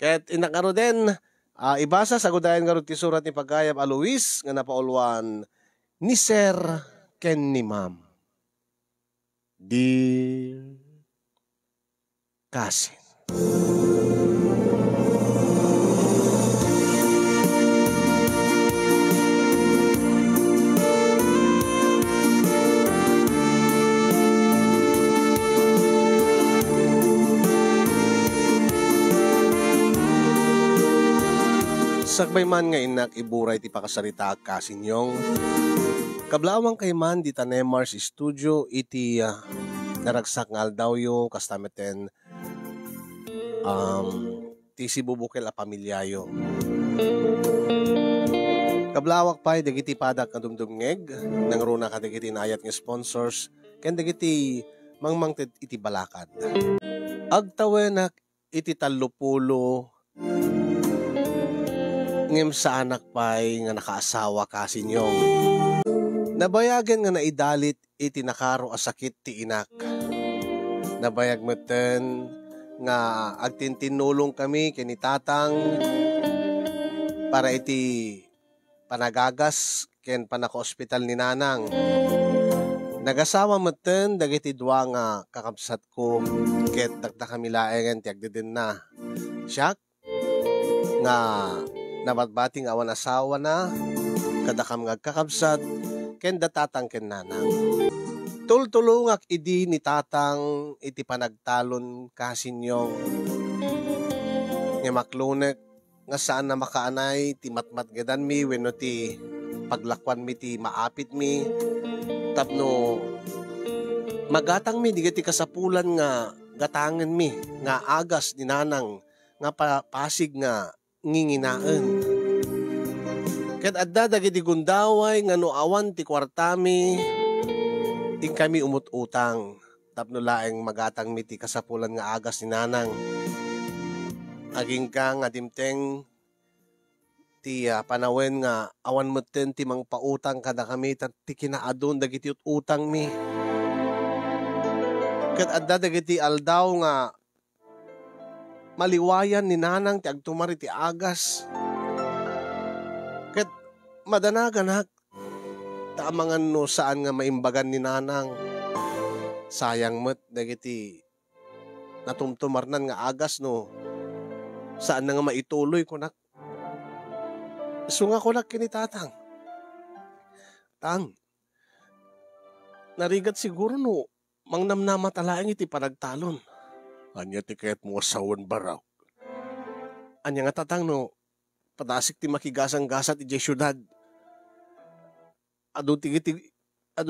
Ket inakaro din, ibasa sa gudayan nga ti surat ni Pagayab a Luis nga napaulwan ni Sir ken ni Ma'am. Dear Cousin. Sagbay man nga inak iburay ti pakasarita kasinyong. Kablawang kay man di tanemars studio iti naragsak nga aldawyo kastameten ti sibubukel a pamilyayo. Kablawak pa'y dagiti padak nga dumdumngeg nang runa ka dagiti naayat nga sponsors ken dagiti mangmangted iti balakad. Agtawenak iti 30 ngem sa anak pa'y nga nakaasawa kasinyong. Nabayagan nga naidalit iti nakaro a sakit ti inak. Nabayag meten nga agtintinulong kami kini tatang para iti panagagas ken panaka-ospital ni nanang. Nagasawa meten dagiti dua nga kakabsat ko ket dagta kami laengen ti agdeden na. Siak nga nabatbating awan asawa na kada kam ngagkakabsat ken datatang ken nanang. Tultulungak idi ni tatang iti panagtalon kasinyong. Nga maklunek nga saan na makaanay ti matmatgedan mi wenno ti paglakwan mi ti maapit mi tapno magatang mi digiti kasapulan nga gatangen mi nga agas ni nanang nga pasig nga nginginaan. Ket adda dagiti gundaway nga no awan ti kwartami ing kami umut-utang tapno laeng magatang mi ti kasapulan nga agas ni nanang. Aging ka nga dimteng ti panawen nga awan meten ti mangpautang kada kami ti kinaadon dagiti utang mi. Ket adda dagiti aldaw nga maliwayan ni nanang ti agtumari ti agas. Ket madanagan taamangan no saan nga maimbagan ni nanang. Sayang met dagiti natumtumarnan nga agas no saan na nga maituloy kunak. Sunga kunak kini tatang. Tang, narigat siguro no mangnamnamatalaeng iti panagtalon. Anya ti kayat mo asawan baraw. Anya nga tatang no, padasik ti makigasang-gasat iti syudad. Ado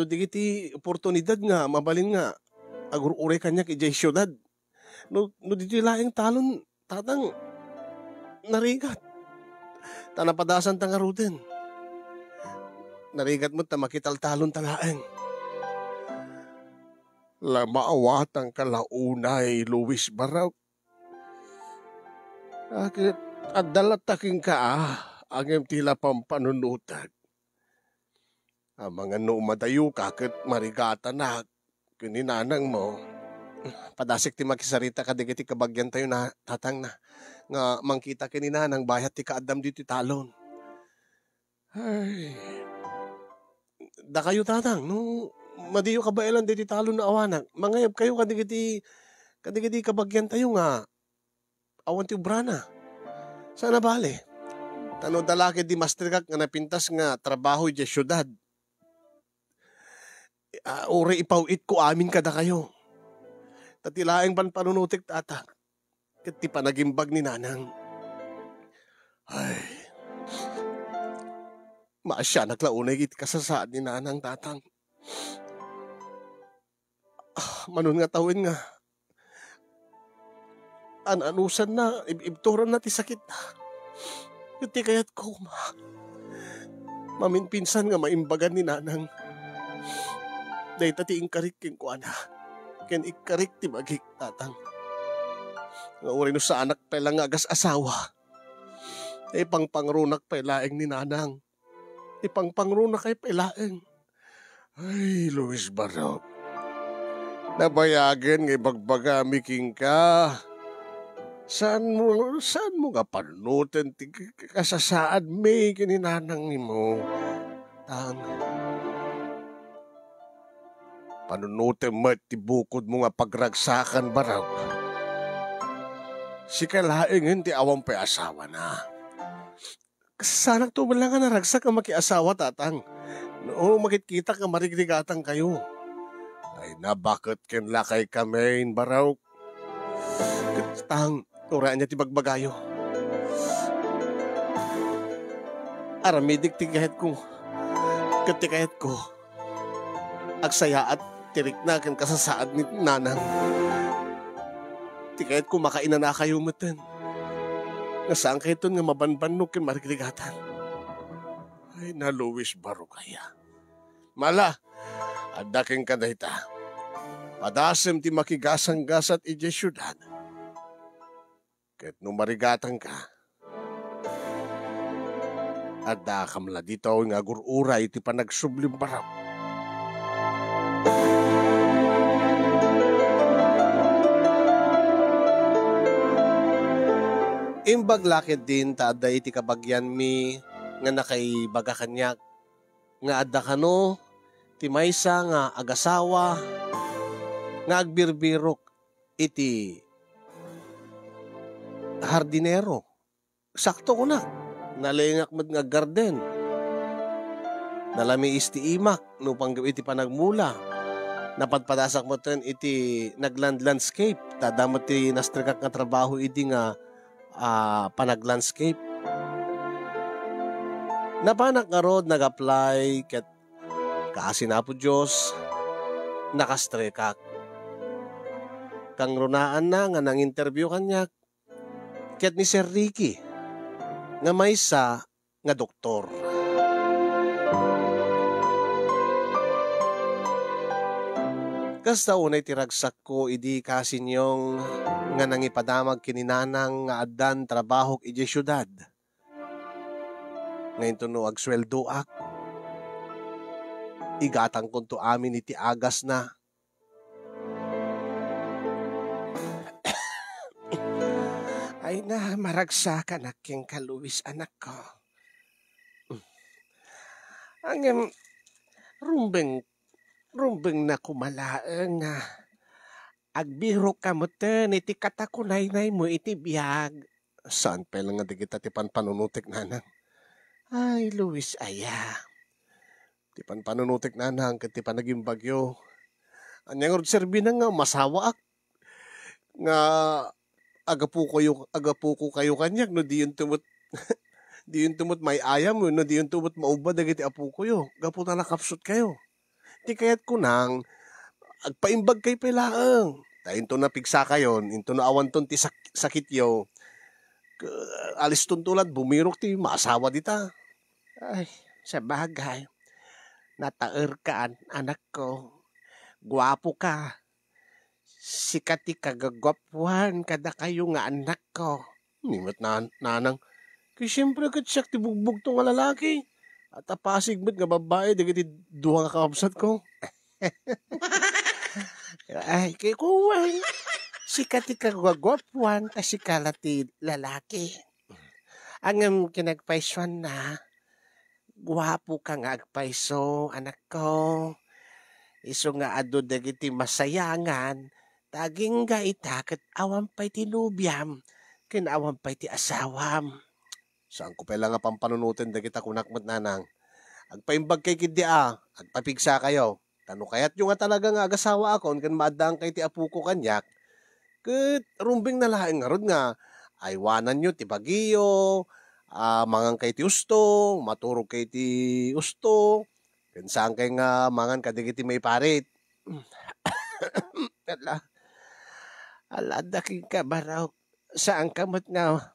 digiti oportunidad nga, mabalin nga, agur-uray kanya iti syudad. No dito laeng talon, tatang, narigat. Tanapadasan tangaruden. Narigat mo ta makitaltalon talaeng. Maawatang kalaunay, Luis Baraw. Akit, adalataking ka angem tila pampanunutan. Mga no madayo kakit marigata na kininanang mo. Padasik ti makisarita ka digiti kabagyan tayo na tatang na. Nga mangkita kininanang bayat ti kaadam dito talon. Ay, da kayo tatang, no madiyo ka ba ilan diti talon na awanak? Mangayab kayo kadigiti kabagyan tayo nga awan ti ubrana. Sana bale? Tano dalaki di masterkak nga napintas nga trabaho di syudad. Uri ipawit ko amin kada kayo. Tatilaeng panpanunutik tata. Ket ti panagimbag ni nanang. Ay, maasya naglaunay iti kasasaan ni nanang tatang. Manon nga tawin nga anusan na ibturan na ti sakit na yuti kayat ko maminpinsan nga maimbagan ni nanang dahi tati ingkarik king kuana ken ikarik ti magik tatang nga uri no sa anak pala nga agas asawa pangpangrunak palaeng ni nanang pangpangrunak kay palaeng. Ay, Luis Baraw. Nabayagan nga ibagbagami king ka. Saan mo nga panunutin ti kasasaad may kininanang ni mo? Tang, panunutin mo ti bukod mo nga pagragsakan baraw. Si kalaing hindi awang pa asawa na. Sana tumalang nga naragsak ang makiasawa, tatang. Noong makikita ka marigrigatang kayo. Ay na, bakit kinlakay kami baraw? Tang, uraan niya ti bagbagayo. Aramidik ti kahit ko. Kati kahit ko. Agsaya at tirik na kan kasasaad ni nanang. Ti kahit ko makaina na kayo matan. Nasaan kayo ito nga mabanban kin marigligatan. Ay na, Luis baro kaya. Mala, adaking ka na ita. Padasem ti makigasang-gasat iti syudad. Kahit nung marigatan ka, ada kamla dito nga gurura iti panagsublim barap. Imbag lakit din taada iti kabagyan mi nga nakaibaga kanyak nga adda kano ti maysa nga agasawa nga agbirbirok iti hardinero. Sakto ko na. Nalingak mo nga garden. Nalami isti imak. No pang iti panagmula. Napadpadasak mo ten iti nagland landscape. Tadamot ti nastrikak nga trabaho iti nga panaglandscape. Napanak nga rod nag-apply ket kaasin na po Diyos nakastrikak. Kang runaan na nga nang interview kanyak ket ni Sir Ricky nga maysa nga doktor. Kasta unay tiragsak ko idi kasinyong nga nangipadamag kininanang nga addan trabahok iti syudad. Ngayon no agsweldo ak. Igatang kunto amin iti agas na. Ay na, maragsakan aking kaluwis anak ko. Ang rumbeng na kumalaang nga. Agbiro ka mo ten, iti katakunay-nay mo iti biyag. Saan pa lang nga di kita ti panpanunutik nanang? Ay, Luis, aya. Ti panpanunutik nanang, iti panaging bagyo. Anyang serbi na nga, masawa ak. Nga agapu ko kayo kanyak no di yun tumot di yun tumot may ayam no di yun tumot maubad dagiti apu ko yo gapu na nakapsot kayo ti kayat ko nang agpaimbag kay pelaang ta into na pigsa kayon into na awan ton ti sakit yo alis ton tulad bumirok ti maasawa dita. Ay sa bagay nataer ka anak ko, guwapo ka. Sikat ti kagagwapwan kada kayo nga anak ko. Nimot na nanang. Kaya siyempre kat siyak ti bugbog to nga lalaki. At apasig mo't nga babae, dagiti duha nga kakabsat ko. Ay, kay kuwan. Sikat ti kagagwapwan, kasi kala ti lalaki. Ang kinagpaiswan na, guwapo ka nga agpaiso, anak ko. Iso nga ado dagiti masayangan, taging ga itaket awan pa'y tinubyam, kinawan pa'y ti asawam. Saan ko pala nga pampanunutin dagita kunakmat nanang. Agpaimbag kay kidia, agpapigsa kayo. Tano kayat yung nga talaga nga agasawa akon, kan maadang kay ti apu ko kanyak. Kat rumbing na laing nga rod nga, aywanan nyo ti bagiyo, mangang kay ti usto, maturog kay ti usto, kan saan kay nga mangan kadigiti may parit. Aladaking ka baraw, saan kamot nga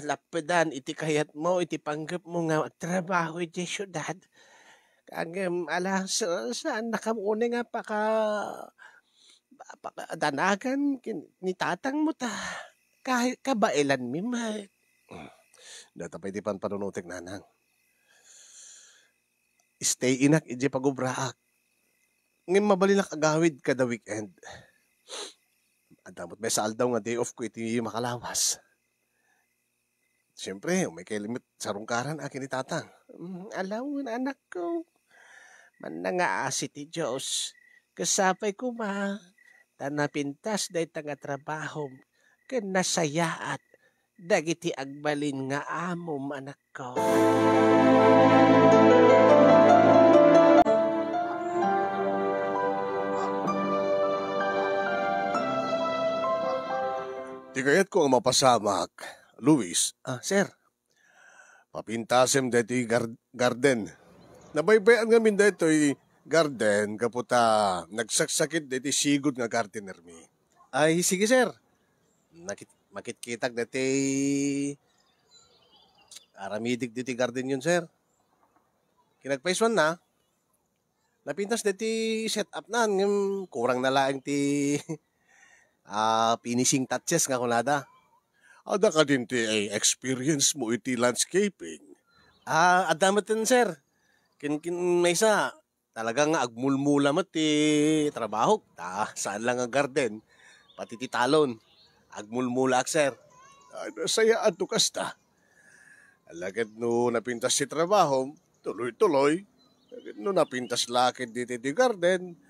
lapedan iti kayat mo, iti panggap mo nga trabaho iti syudad. Kagem saan nakamuna nga danagan ni tatang mo ta. Kahit kabailan mi mat. Data pa iti panunutik nanang. Stay inak iti pagubraak. Ngayon mabalilak agawid kada weekend. Adamot may saal daw nga day off ko iti makalawas. Siyempre, may kailimit sa rungkaran akin ni tatang. Alawin anak ko. Man na nga asi ti Diyos. Kasapay ko ma. Tanapintas day tanga trabaho. Ken nasayaat. Dagiti agbalin nga amom anak ko. Di kayat ko ang mapasamak, Luis. Sir. Papintasem deti garden. Nabaybayan ngamin dito garden kaputa nagsaksakit deti sigod nga gardener mi. Ay, sige sir. Makitkitak deti aramidik deti garden yun sir. Kinagpaiswan na. Napintas deti set up na. Kurang na laing ti finishing touches nga kunada. Ada ka din ti experience mo iti landscaping. Adamatin sir. Kin may isa. Talagang agmulmula mo ti trabaho. Saan lang ang garden. Pati ti talon. Agmulmula ak sir. Nasaya ato kasta. Alagad no napintas si trabaho. Tuloy-tuloy. Alagad no napintas lakid dito ti garden.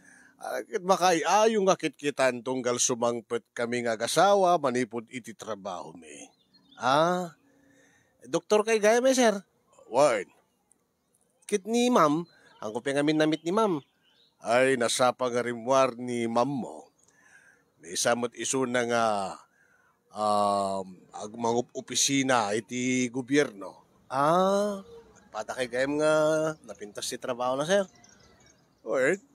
Makayayong akit kitan tunggal sumangpet kami nga kasawa, manipod iti trabaho mi. Doktor kay gaya may sir? Wine. Kit ni ma'am, ang kuping amin namit ni ma'am. Ay, nasa pangarimwar ni ma'am mo. May isamot iso na nga agmangup opisina iti gobyerno. Pata kay gayam nga napintas si trabaho na sir. Wine.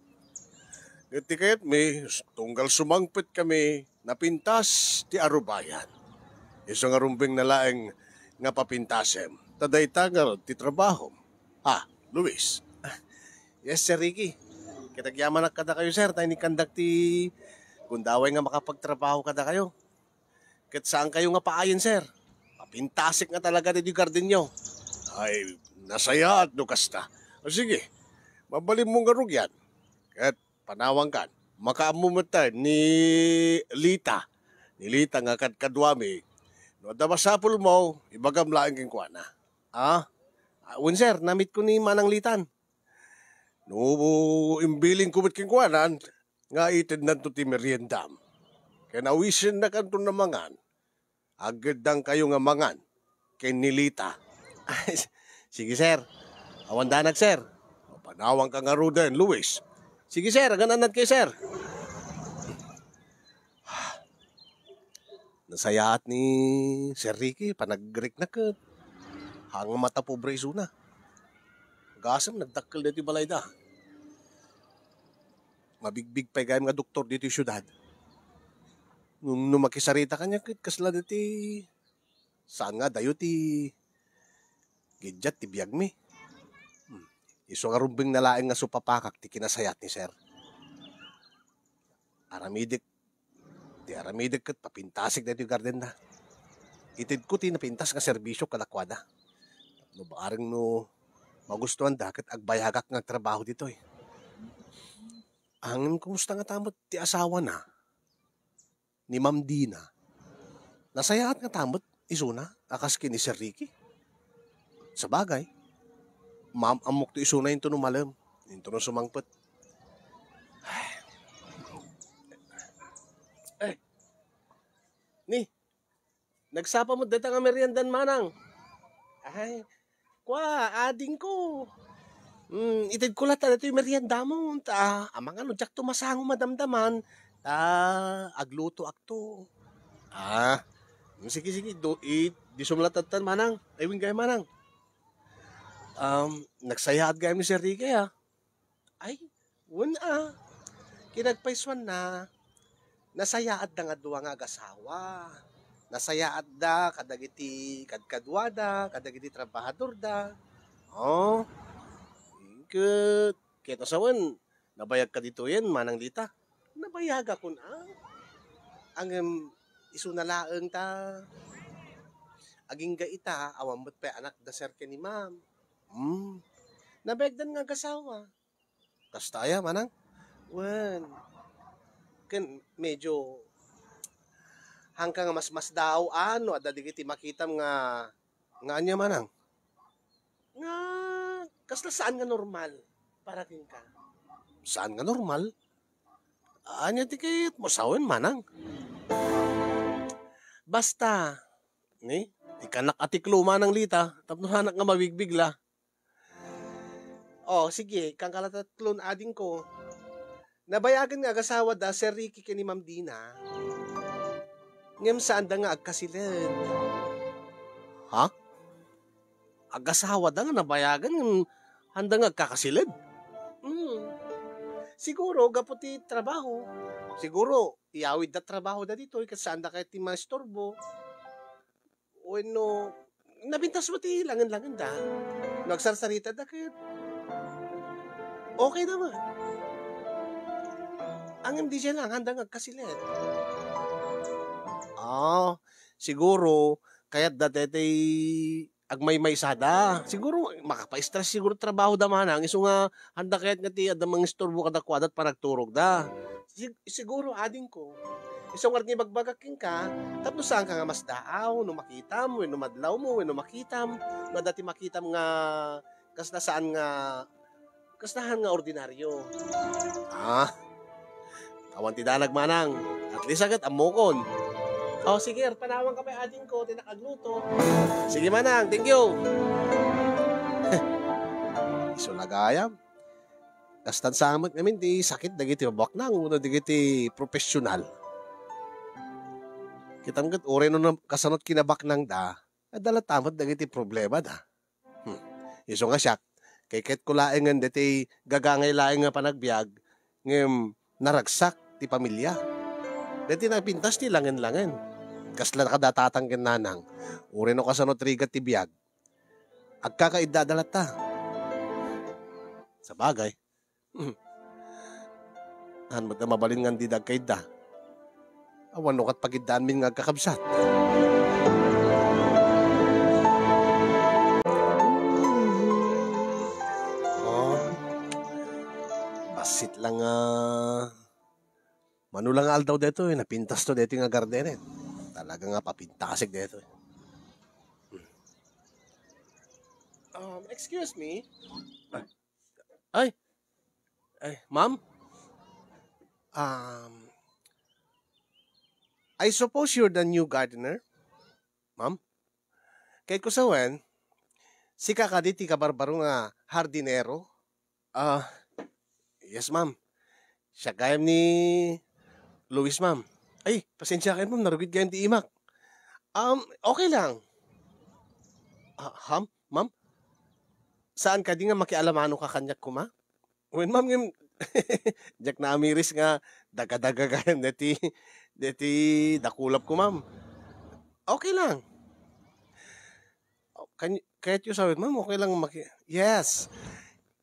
Gati kayat may tunggal sumangpit kami napintas ti arubayan. Iso nga rumbing na laeng nga papintasem. Taday tagal ti trabaho. Luis. Yes, Sir Ricky. Kitagyaman na kada kayo, sir. Tayo ni kandak ti gundaway nga makapagtrabaho kada kayo. Kit saan kayo nga paayin, sir? Papintasik nga talaga di garden nyo. Ay, nasaya at nukasta. Sige, mabalim mong garugyan. Kat panawang kan, makaamumatan ni Lita. Ni Lita nga kadwami. No, damasapul mo, ibagam laing kingkwana. Sir, namit ko ni Manang Litan. No, imbiling kumit kingkwanan, nga itid na to ti meriendam. Kaya nawisin na kanto na mangan, agad dang kayo nga mangan, kay ni Lita. Sige, sir. Awandanag, sir. Panawang ka nga ruden, Luis. Sige sir, gananad kay sir. Nasayaat ni Sir Ricky, panag-Greek na ka. Hang mata pobre iso na. Gasam, nagdakkel dito balay da. Mabigbig pa gayam nga doktor dito yung syudad. Nung makisarita kanya, kasla dito saan nga dayo ti gidjat ti biyag mi. Iso nga rumbing na laing nga supapakak ti kinasayat ni sir. Aramidik kat papintasik na ito yung garden na. Itid ko ti napintas nga serbisyo kalakwada. No baaring no magustuhan da kat agbayagak nga trabaho dito eh. Ang kumusta nga tamot ti asawa na ni Ma'am Dina. Nasayaat nga tamot iso na akas kini Sir Ricky. Sa bagay, ma'am amok ti iso na yung tunumalam. Yung tunong sumangpot. Ni, nagsapa mo dito nga meriendan manang. Ay, ading ko. Itid ko lata dito yung merienda mo. Amang ano, jak tumasango madamdaman. Agluto akto. Sige, di sumlatatan manang. Aywing gaya manang. Nagsayaat gaya ni Sir Ricky Ay, kinagpaiswan na. Nasayaat da nga duwa nga agasawa. Nasayaat da kadagiti kadkadwada, kadagiti trabahador da. Kaya sawan, nabayag ka dito yan, Manang Lita. Nabayag ako na. Ang iso na laeng ta. Aging gaita, awambot pa anak da sir ni ma'am. Nabayagdan nga agasawa. Kastaya, Manang? Ken medyo hangka nga mas daw ano adda digiti makitam nga anya manang nga kasla saan nga normal para kin ka. Saan nga normal? Anya ti kayat mo sawen manang. Basta ni ikanak atiklo manang lita tapno hanak nga mabigbigla. Oh, sige, kang kalatatlon ading ko. Nabayagan nga agasawa da Sir Ricky kini Ma'am Dina. Ngem saan da nga agkasilid. Ha? Agasawa da nga nabayagan ngem handa nga agkakasilid. Siguro gaputi trabaho. Siguro iyawid da trabaho da dito kasi saan da kay ti maistorbo. O no, nabintas mo ti langan-langan da. Nagsarsarita da kay okay naman. Ang hindi siya lang, handa agkasilit. Siguro, kaya't dati agmay-may sada. Siguro, makapa-stress siguro trabaho da manang. Iso nga, handa kaya't nga ti adamang istorbo kada kwadat pa nagturog da. Siguro, ading ko. Iso nga rin bagbagaking ka, tapos saan ka nga mas daaw, no makitam, when madlaw mo, when makitam, no dati makitam nga, kasnasaan nga, kastahan nga ordinaryo. Awan ti dalag manang. At least agad amokon. Sige, panawang ka pa ading ko, tinakagluto. Sige manang, thank you. Iso nagayam. Kastan sa amat namin, di sakit, dagiti mabak nang, uno dagiti professional. Kita mga ore no kasanot kinabak nang da, adala tamat dagiti problema da. Iso nga siya, kay ket ko laeng nga dati gagangay laeng nga panagbiag, ngem naragsak ti pamilya. Dati nagpintas ti langen-langen. Kasla nakadatatangkin nanang. Uri no kasanot rigat ti biag. Agkakaidadalat ta. Sa bagay. Hanmat na mabalin nga didag kay da. Awan no kat pagidaan min nga kakabsat. Basit lang manulang aldaw dito napintas to dito nga gardenet. Talaga nga papintasig dito. Excuse me. Ay, ma'am? I suppose you're the new gardener? Ma'am? Kay ko sawen, si kakaditi kabarbaro nga hardinero? Yes, ma'am. Siya gayam ni Luis, ma'am. Ay, pasensya kayo, ma'am. Narugid kayo di imak. Okay lang. Ma'am? Saan ka di nga makialamano ka kanyak ko, ma? When, ma'am, yung Jack na amiris nga daga-daga kayo deti dakulap ko, ma'am. Okay lang. Kahit yung sawit, ma'am, okay lang Yes.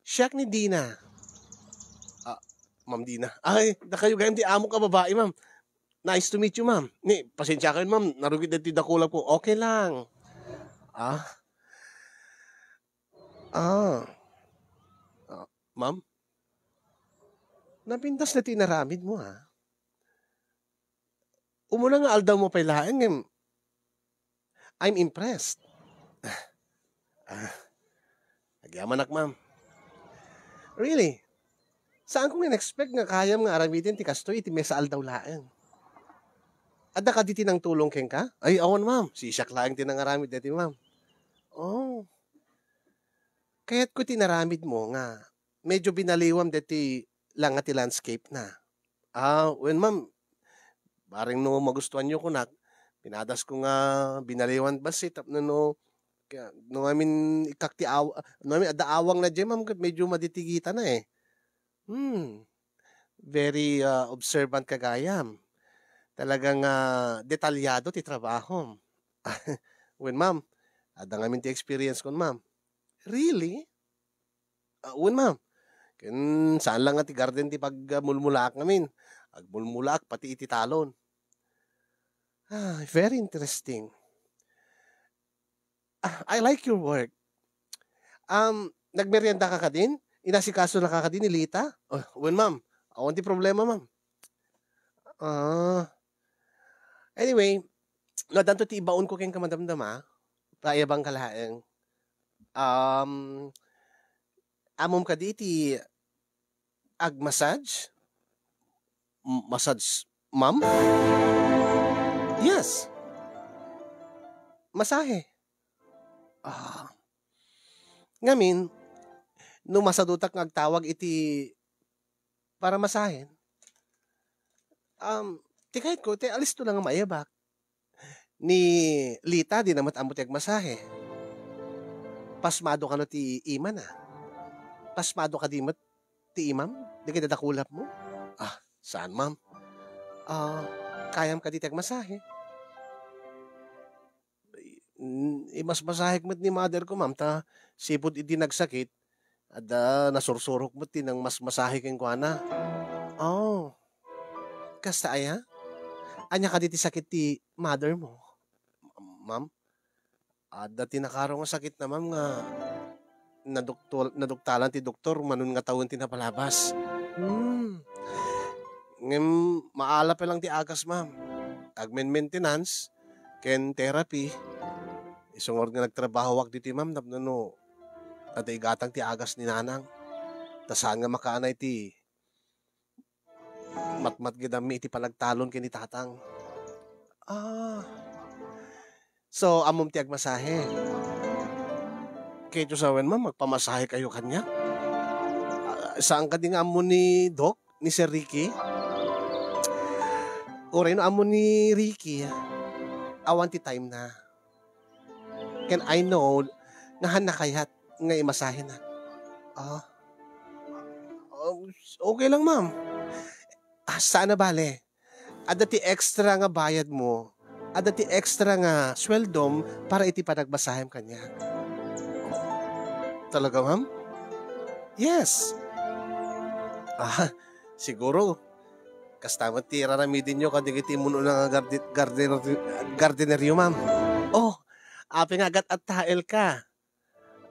Siya ni Dina. Ma'am Dina. Ay, da kayo ganyan di amo ka babae, ma'am. Nice to meet you, ma'am. Ni, pasensya kayo, ma'am. Narugid na dakulap ko. Okay lang. Ma'am? Napintas na tinaramid mo, ha? Umuna nga aldaw mo pailaeng. I'm impressed. Nagyamanak, ma'am. Really? Saan kong in-expect nga kayam nga aramitin ti kastoy iti mesa aldaw laeng? Adda ka diti ng tulong keng ka? Ay, awan, ma'am. Sisak laeng tinangaramid diti, ma'am. Kaya't ko tinaramid mo nga medyo binaliwam diti lang ti landscape na. When, ma'am, baring no magustuhan nyo ko na, pinadas ko nga binaliwan basit, no amin ikakti no amin adaawang na dyan, ma'am, medyo maditigita na eh. Very observant kagayam. Talagang detalyado ti trabaho. When, ma'am, adang amin ti experience kon, ma'am. Really? When, ma'am, saan lang ti garden ti pagmulmulaak namin. Agmulmulaak pati iti talon. Very interesting. I like your work. Nagmerienda ka din? Inasikaso na ka din ni Lita? When, ma'am, awan ti problema, ma'am. Anyway, no danto ti ibaon ko ken kamadamdama, paayabang kalaeng. Um, amom kadi ti ag-massage? Massage, ma'am? Yes, masahe. Ah, ngamin, no masadutak nga agtawag iti para masahen, ti kahit ko, ti alis to lang nga maayabak. Ni Lita, di namat amo ti agmasahe. Pasmado ka no ti ima na. Pasmado ka di mat ti imam? Di ka dadakulap mo? Ah, saan ma'am? Ah, kayam ka di ti agmasahe. Mas masahik mo't ni mother ko, ma'am, ta sipod iti nagsakit, ada nasursurok mo't ti nang mas masahik yung kuana. Oh, kasta aya? Anya ka di ti sakit ti mother mo, ma'am? Ada tinakaro nga sakit na, ma'am, nga naduktalan ti doktor, manon nga tawon ti napalabas. Ngem, maala pa lang ti agas, ma'am. Agmen maintenance, ken therapy. Isungor nga nagtrabaho wak dito, ma'am, napno at igatang ti agas ni nanang. Tasaan nga makaanay ti matmat gidami iti palagtalon ken ni tatang. Ah, so amom ti agmasahe. Kaya sa ma'am, magpamasahe kayo kanya. Saan ka din amo ni Doc, ni Sir Ricky? Oray no amo ni Ricky, awan ti time na. Can I know, nga hanakayat, nga imasahe na. Ah, okay lang, ma'am. Saan na bale? Ada ti extra nga bayad mo, ada ti extra nga sweldom para iti panagbasahem kanya. Talaga, ma'am? Yes. Ah, siguro, kastama ti raramidin nyo kadigiti muno ng gardeneryo, ma'am. Oh, api nga agat at tael ka.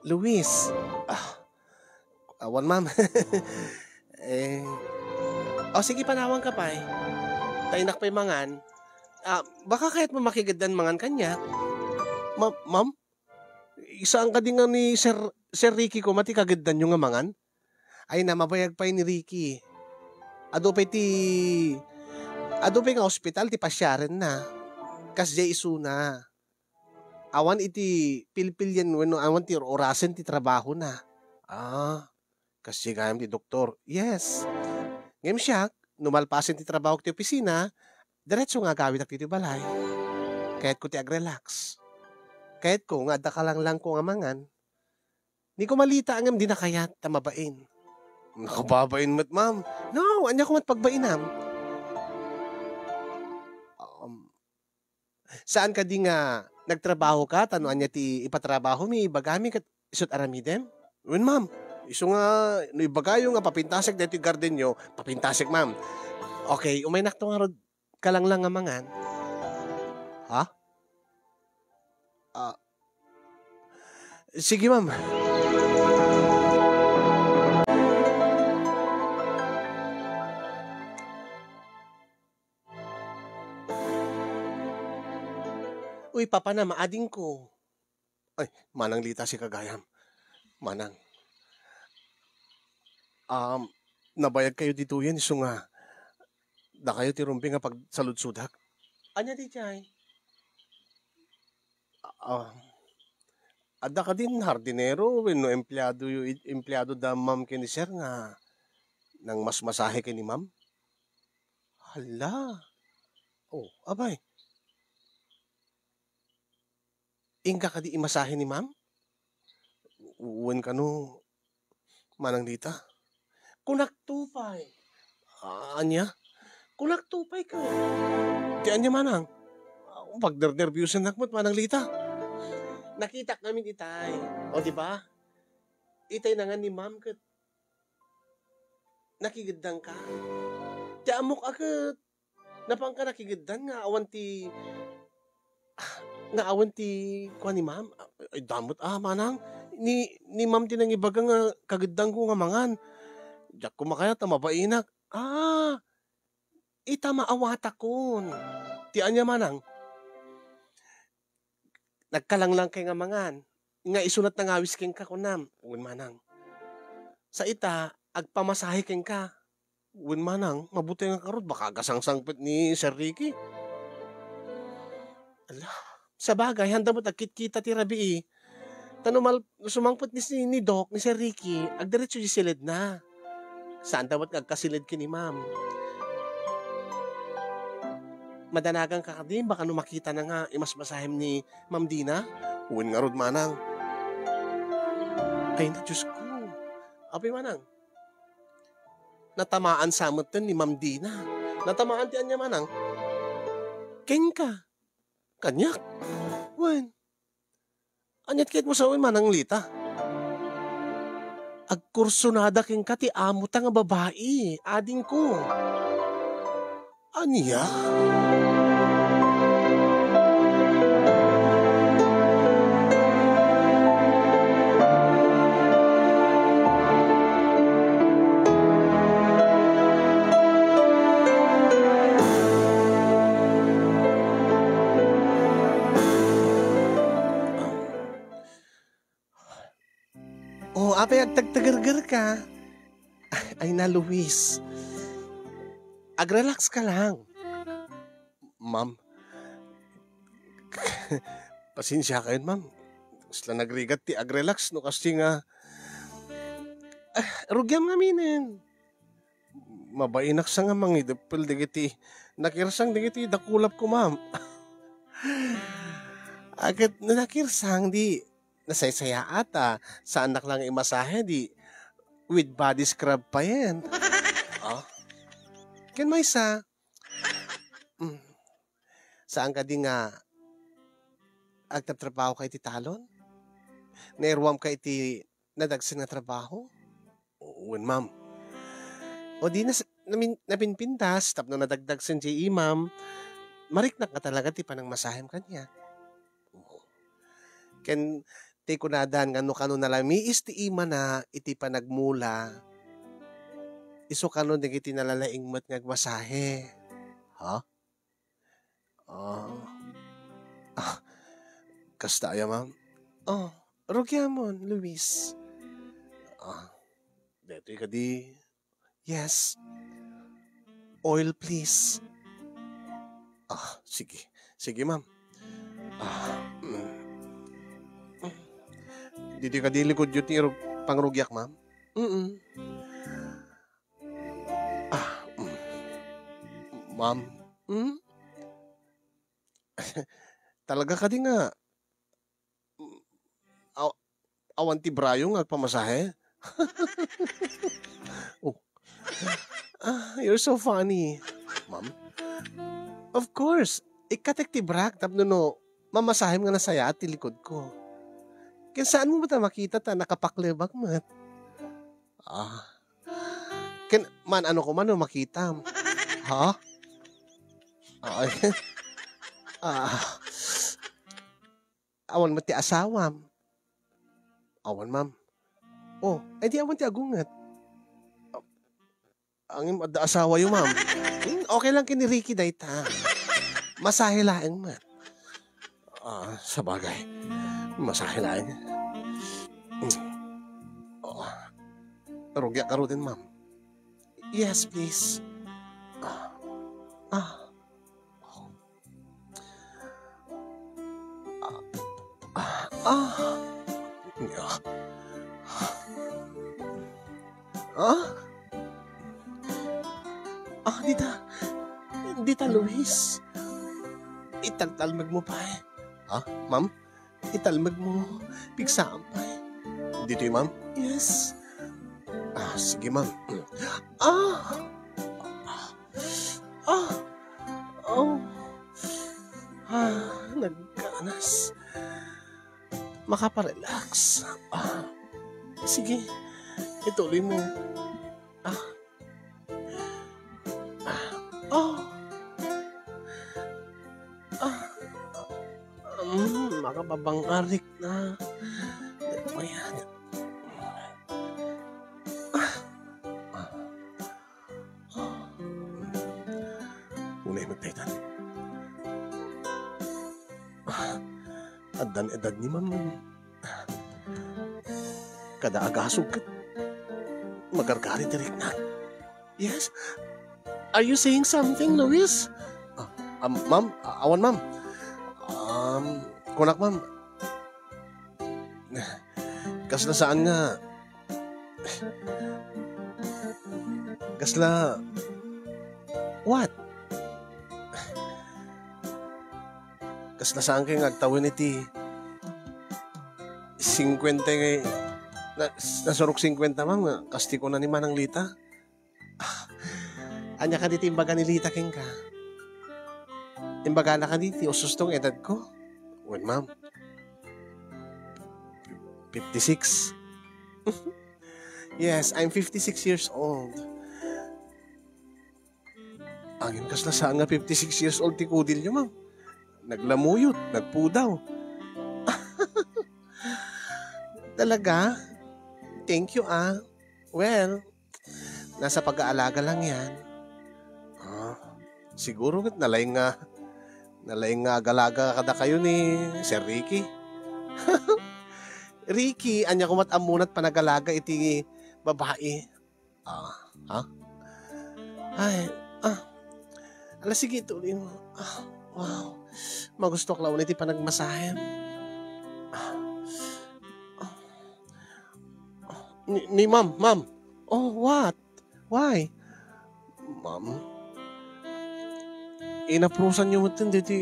Luis. Awan, ma'am. Sige, panawang ka pa eh. Tainak pa'y mangan. Baka kahit mamakigadan mangan kanya. Ma'am? Isaan ka din nga ni Sir Ricky ko, mati kagadan yung nga mangan? Ay na, mabayag pa ni Ricky. Adopay nga hospital, ti pasyaren na. Kasya isu na. Awan iti pilpilyan, awan ti orasen ti trabaho na. Kasi kayam ti doktor. Yes. Ngayon siya, numalpasin ti trabaho ti opisina, diretso nga gawin ak ti balay. Kahit ko ti ag-relax. Kahit ko nga, dakalang ko nga mangan, ni ko malita ang di na kayat tamabain. Nakababain mo't, ma'am. No, anya ko mat pagbainam. Saan ka di nga nagtrabaho ka? Tano anya ti ipatrabaho mi bagami kat isut aramidem? Wen, ma'am. Iso nga, no ibagayo nga papintasek dito yung garden nyo, papintasek, ma'am. Okay, umay nakto nga rod kalang lang nga mangan. Ha? Sige, ma'am. Uy, papa na, maading ko. Ay, manang Lita si Kagayam. Manang. Nabayag kayo dito yan, iso nga. Da kayo ti rumpi nga pag saludsudak. Anya di jay? Ada ka din hardinero, no empleyado da ma'am kini sir nga nang mas masahe kini ma'am. Hala. Oh, abay. Ingka ka di imasahe ni ma'am? Uwan ka no, manang Lita. Kunak tupay. Anya? Kunak tupay ka. Di anya manang. Pagder-nervyusan nakmat, manang Lita. Nakita namin itay. O, di ba? Itay na nga ni ma'am kat nakigidang ka. Di amok agad. Napang ka nakigidang nga awan ti kuha ni ma'am. Ay, damot manang. Ni ma'am tinang ibaga nga kagidang ko nga mangan. Diyak ko makaya tamabainak. ita maawata kon. Ti anya manang, nagkalanglang kay nga mangan. Nga isunat na ngawis king ka kunam. Uwan manang. Sa ita, agpamasahe king ka. Uwan manang, mabuti nga karot. Baka gasangsangpit ni Sir Ricky. Ala, sa bagay, handa mo tagkit-kita ti rabi eh. Tanumal, sumangpit ni Doc, ni Sir Ricky, agdiretso di silid na. Saan dapat agkasilid ki ni ma'am? Madanagang ka din, baka makita na nga imasmasahim ni Ma'am Dina. Uwan nga rod manang. Ay na, Diyos ko. Api manang. Natamaan sa amutan ni Ma'am Dina. Natamaan tiyan niya manang. Ken ka. Kanyak. Wen. Anyat kahit mo sa uwi manang lita. Agkursunada ken ka ti amo ta nga babae. Ading ko. Aniya? Oh, apay agtagtagargar ka. Ay na, Luis. Agrelax ka lang. Ma'am. Pasensya kayo, ma'am. Sila nagrigat ti agrelax no kasi nga rugyam nga minin. Mabainak sa nga mangidapil digiti. Nakirsang digiti dakulap ko, ma'am. Agad na nakirsang di nasaysaya ata sa anak lang imasahe di with body scrub pa yan. Oh. Ken may sa saan ka di nga agtatrabaho kay ti talon? Nairwam kay ti nadagsin nga trabaho? Uwan, ma'am. O di napinpintas tapno nadagdagsin si imam, mariknak ka talaga ti panang masahim kanya. Ken ti kunadan nga no kano nalami is ti ima na iti panagmula. Iso kano iti nalalaing mat ngagmasahe. Ha? Kasta ya, ma'am? Oh, rugyamon, Luis. Deto ka di. Yes. Oil, please. Sige. Sige, ma'am. Dito ka di likod yun ni pangrugyak, ma'am? Ma'am? Talaga ka di nga. Awan ti brayo nga pamasahe? Oh. You're so funny. Ma'am? Of course. Ikatek ti brak tapno no mamasahim nga nasaya at ti likod ko. Kaya saan mo ba ta makita ta nakapaklebak mat? Man ano ko man no makita. Ha? Awan mo ti asawam. Awan, ma'am. Oh, ay di awan ti agungat. Ang asawa yung ma'am. Okay lang kini Ricky dayta. Masahe laeng man. Sa bagay. Masahe laeng. Rugya ka ro din, ma'am. Yes, please. Dita, Luis. Italtalmag mo pa eh. Ma'am? Italmag mo. Pigsaan pa eh. Dito yung ma'am? Yes. Sige, ma'am. Nagkanas. Makaparelax. Sige. Ituloy mo. Makababang-arik na. Ayan. Adan edad ni ma'am. Kada agasog ka. Magargari direk na. Yes? Are you saying something, Luis? Ma'am, awan ma'am. Kunak ma'am. Kasla saan nga? Kasla... What? Kasla saan kayo ngagtawin iti 50 kay... Nasurok 50 ma'am. Kasti ko na ni Manang Lita. Anya ka dito imbaga ni Lita king ka. Imbaga na ka dito. Usustong edad ko. Well, ma'am. 56. Yes, I'm 56 years old. Angin kasla saan nga 56 years old ti kudil nyo, ma'am. Naglamuyot, nagpudaw. Talaga? Thank you, ah. Well, nasa pag-aalaga lang yan. Siguro nalayang nga agalaga kada kayo ni Sir Ricky. Ricky, anya kumat amunat panagalaga iti babae. Ha? Ay, ala sige tuloy mo. Wow. Magusto ko lang iti panagmasahem. Ni ma'am. Oh, what? Why? Ma'am, inaprusan nyo mo dito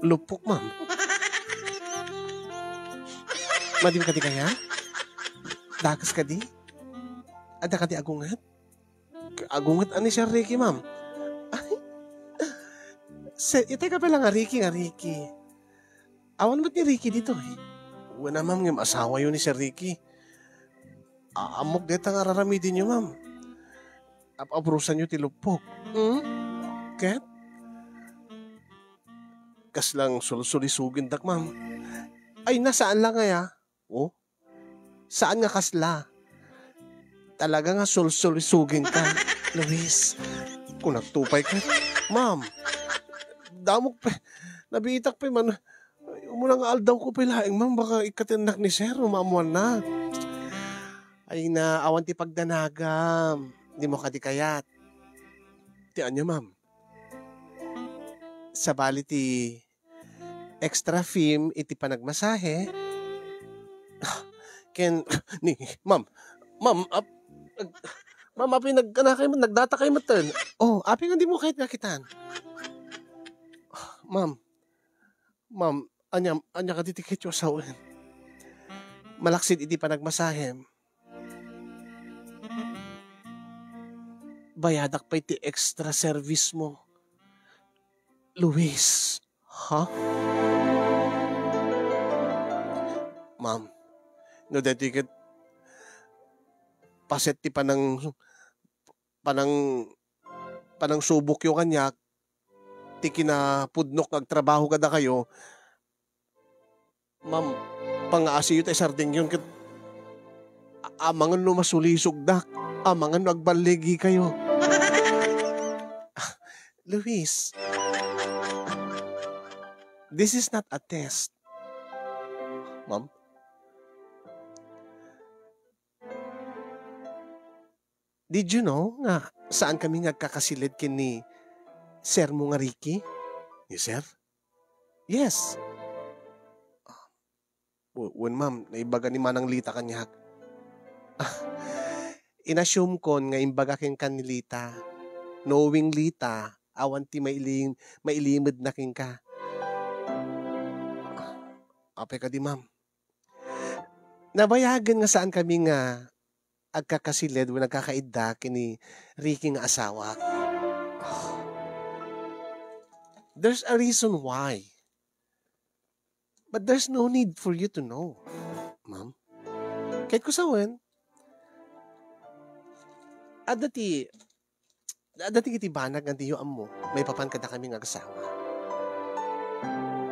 lupok, ma'am. Madim ka di kaya? Dakas ka di? Ada ka di agungat? Agungat ani siya, Ricky, ma'am. Ay, itay ka pala nga, Ricky. Awan ba't ni Ricky dito, eh? Wala, ma'am, yung asawa yun ni Sir Ricky. Amok dito nga raramidin nyo, ma'am. Aprusan nyo tilupok. Kat? Kaslang sulisugisugin dak, ma'am. Ay, nasaan lang kaya? Oh? Saan nga kasla? Talaga nga sulisugisugin ka, Luis. Kung nagtupay ka, ma'am. Damok pa. Nabitak pa, man. Umunang aldaw ko pilaing, ma'am. Baka ikatinak ni Sir, umamuan na. Ay na, awan ti pagdanagam. Hindi mo kadikayat. Tiyan niyo, ma'am. Sa bali ti extra film iti panagmasahe. Ma'am, api nagdata kayo matan. Oh, api nga di mo kahit nakitaan. Ma'am, anya ka titikit yung asawan. Malaksid iti panagmasahe. Bayadak pa iti extra service mo. Luis, ha? Ma'am, no dediket paset ti panang subok yung kanya ti kinapudnok nagtrabaho kada kayo. Ma'am, pangaasiyo tayo sarding yun kat amangan no masulisog dak, amangan no agbaligi kayo. Luis, this is not a test. Ma'am? Did you know nga saan kami nagkakasilid kini Sir mo nga Ricky? Yes, sir? Yes. When ma'am, naibaga ni Manang Lita kanyak. Inassume kon nga imbaga king kanilita. Knowing Lita, awan ti mailimid na king ka. Ape ka di, ma'am. Nabayagan nga saan kami nga agkakasilid o nagkakaida kini Ricky nga asawa. There's a reason why. But there's no need for you to know, ma'am. Kahit ko sawan, adati kiti banag nga diyo mo, may papan kada kami nga asawa.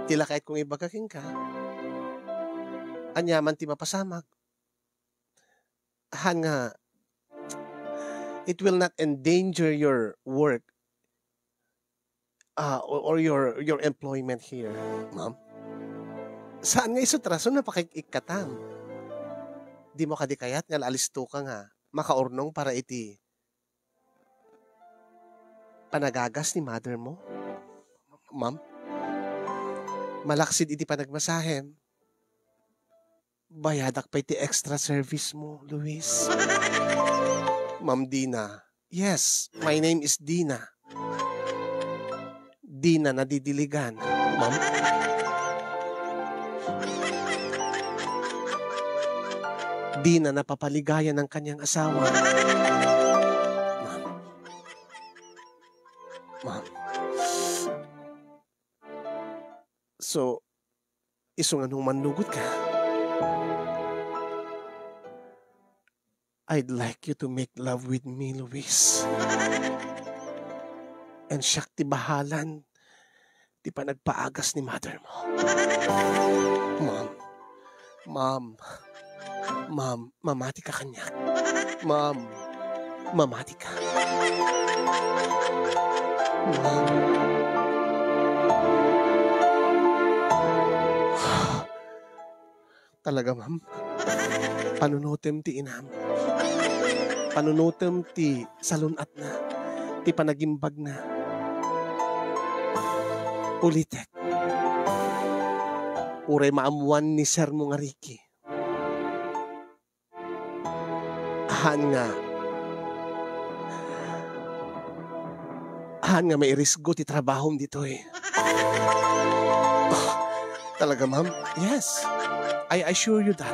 Tila kahit kung ibagaking ka, anyaman ti mapasamak. Hanga, it will not endanger your work or your employment here, ma'am. Saan nga iso traso na pakikikatam? Di mo kadikayat nga alisto ka nga, makaurnong para iti panagagas ni mother mo? Ma'am, malaksid iti panagmasahem. Bayadak pa iti extra service mo, Luis. Ma'am Dina. Yes, my name is Dina. Dina na didiligan. Ma'am? Dina na papaligayan ng kanyang asawa. Ma'am. Ma'am. So, iso nga nung manlugot ka. I'd like you to make love with me, Luis. And siyak ti bahalan, di pa nagpaagas ni mother mo. Ma'am, ma'am, ma'am, mamati ka kanya. Ma'am, mamati ka. Ma'am. Talaga, ma'am. Panunutem ti inam. Panunutem ti salunat na. Ti panagimbag na. Ulitek. Uray maamuan ni Sir mo nga Ricky. Ahan nga may risgo ti trabahom dito eh. Oh, talaga ma'am? Yes. I assure you that.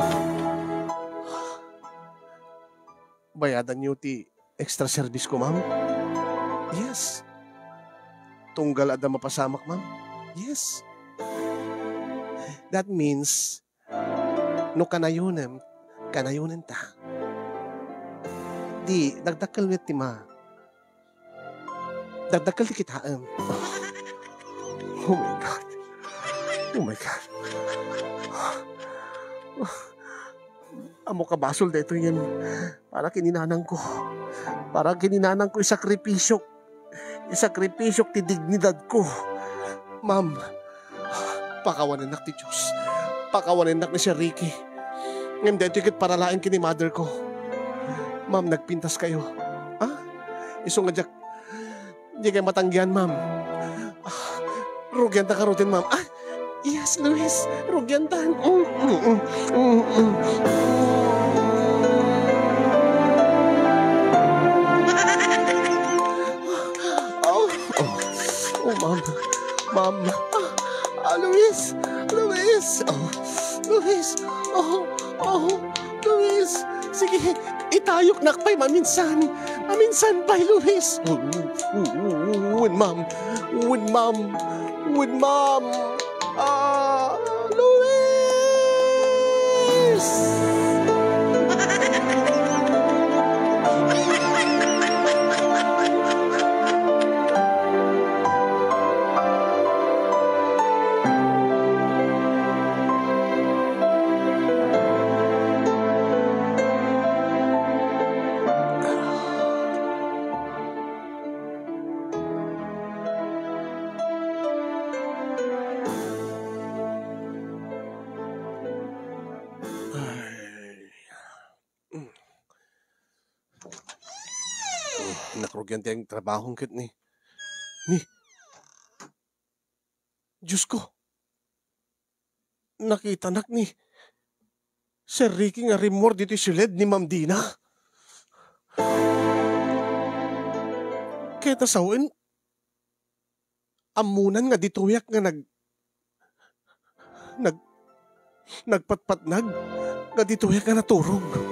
Bayadan niyo ti extra service ko, ma'am? Yes. Tunggal ada mapasamak, ma'am? Yes. That means, no kanayunem ta. Di, dagdakal nga ti ma. Dagdakal ti kitaam. Oh my God. Oh my God. Amo kabasol dito yan. Para kininanang ko. Para kininanang ko isakripisyo. Isakripisyo ti dignidad ko. Ma'am, pakawanan ti Diyos. Pakawanan ni Sir Ricky. Ngayon dito ikit paralain kini mother ko. Ma'am, nagpintas kayo. Ah? Iso nga Jack. Hindi kayo matanggihan, ma'am. Rugyan ta karutin, ma'am. Ah, yes, Luis. Rugyan ta. Oh, ma'am. Ma'am. Luis. Luis. Oh, Luis. Luis. Sige, itayok nakpay maminsan. Maminsan pa'y, Luis. With ma'am. With ma'am. With ma'am. Luis. Nakrugyan tiyang trabahong kit ni. Diyos ko. Nakita nak ni Sir Ricky nga rimor dito silid ni Ma'am Dina. Kaya tasawin, amunan nga dituyak nga nagpatpatnag nga dituyak nga naturog.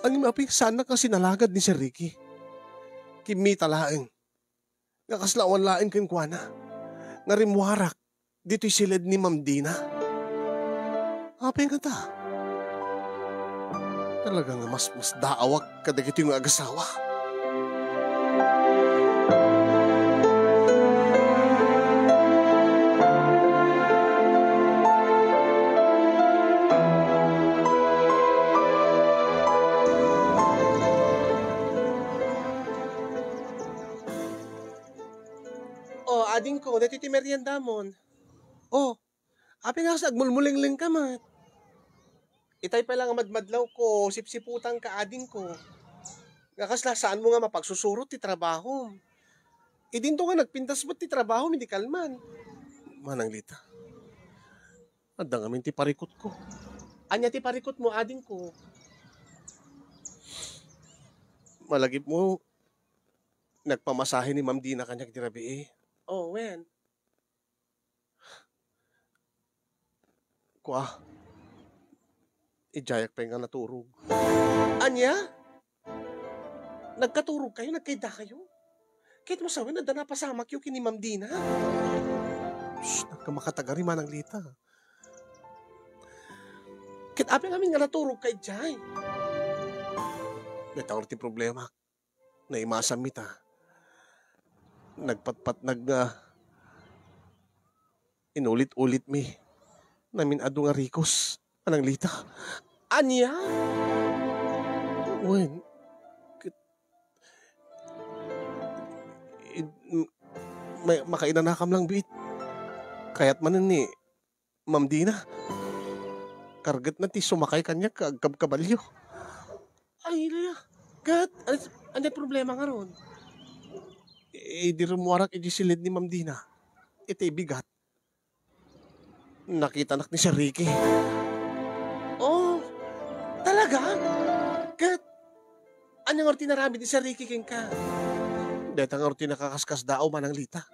Ang imaping sana kang sinalagad ni Sir Ricky. Kimita laeng. Nga kaslawan laeng kinkwana. Nga rimwarak dito'y silid ni Ma'am Dina. Apeng ka ta. Talaga nga mas daawak kadagito yung agasawa. Ading ko, natiti merienda mon. Oh, Api nga sa agmulmulingling ka mat. Itay pa lang ang madmadlaw ko, sipsiputan ka ading ko. Nga kasla saan mo nga mapagsusurot ti trabaho. Idin to nga nagpintas mo't ti trabaho, hindi kalman. Manang Lita. Adda nga ti parikot ko. Anya ti parikot mo ading ko. Malagip mo, nagpamasahe ni Ma'am Dina kanyang tirabi eh. Oh, when? Kwa, ijayak pa nga naturog. Anya? Nagkaturog kayo? Nagkaida kayo? Kahit mo sawin, nanda na pasamak yung kini Ma'am Dina. Shhh, nagkamakatagari Manang Lita. Kahit api namin nga naturog kay Jay. Netawar ti problema. Naimasam mita. Nagpatpat inulit-ulit mi. Namin adu nga rikos. Manang Lita. Anya? When? Makainanakam lang bit. Kaya't manan ni Ma'am Dina. Kargat na ti sumakay kanya kagkab-kabalyo. Ay, Lea. Gat, ano problema nga ron? Di rumuwarak silid ni Ma'am Dina. Ito'y bigat. Nakita nak ni Sir Ricky. Oh, talaga? Gat, ano nga tinarami ni Sir Ricky king ka? Deta nga tinakakaskas dao Manang Lita.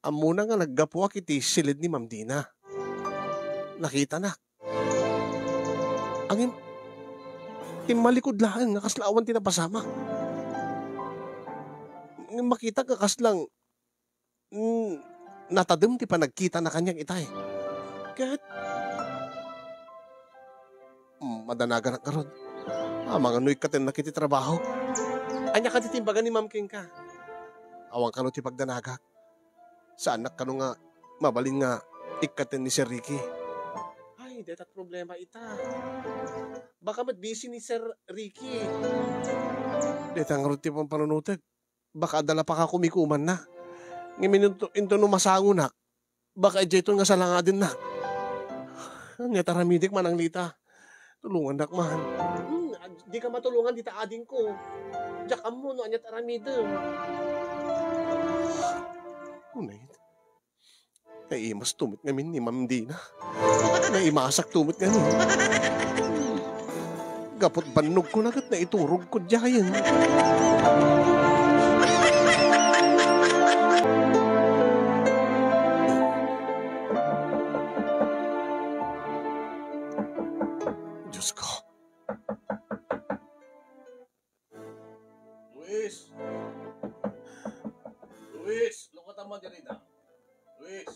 Amuna nga naggapuak iti silid ni Ma'am Dina. Nakita na. Ang malikod lang, nakaslaawan tinapasama. Makita ka kaslang natadem ti pa nagkita na kanyang itay. Kahit madanagan ang karon. Mga nuy ka tin nakiti trabaho. Anya ka titimbagan ni Ma'am King ka. Awang ka no ti pagdanaga. Sa anak ka no nga mabalin nga ikatin ni Sir Ricky. Ay, detat problema ita. Baka busy ni Sir Ricky. Detang ruti pang panunutag. Baka adala pa ka kumikuman na. Ngayon ito no masangunak. Baka ito nga salanga din na. Anya taramidik Manang Lita. Tulungan dak man. Di ka matulungan dita ading ko. Diyak mo no anya taramidem. Unay. Naimas tumit ngamin ni Ma'am Dina. Naimasak tumit ngamin. Gapot banog ko nagat na iturog ko diyan. Diyos ko. Luis, lukatan mo dyan. Luis.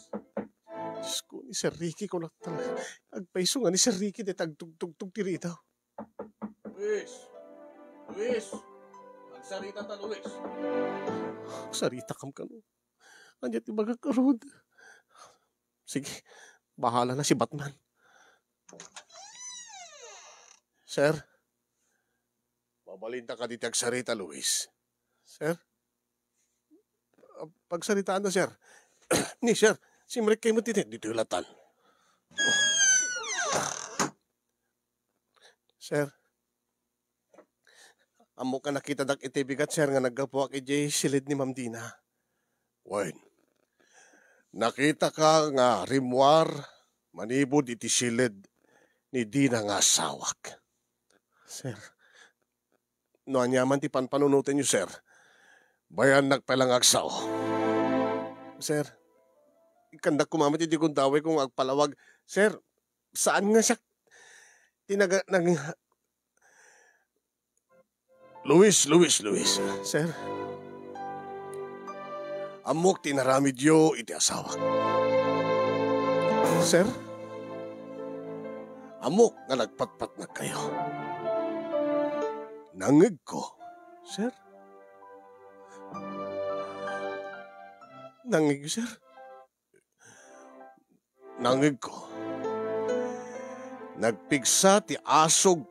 Diyos ko, ni Sir Ricky ko na talaga. Agpaiso nga ni Sir Ricky de tagtug-tug-tug tirita. Luis. Agsarita ta, Luis. Agsarita kam ka no. Andiyan ti baga karod. Sige, bahala na si Batman. Sir, babalinta ka dito agsarita, Luis. Sir? Pagsaritaan na, sir. Ni, sir, simrek kayo mo dito yung latan. Sir, amo ka nakita dak itibigat, sir, nga naggapuak ijay silid ni Ma'am Dina. Wen, nakita ka nga rimwar, manibod iti silid ni Dina nga sawak. Sir, no anyaman ti panpanunutin niyo, sir. Bayan nagpalang agsaw. Sir, ikandak kumamit iti kong daway kung agpalawag. Sir, saan nga siya Luis. Sir, amok tinaramid yo iti asawak. Sir, amok nga nagpatpat na kayo. Nangig ko. Sir? Nangig, sir? Nangig ko. Nagpigsa ti asog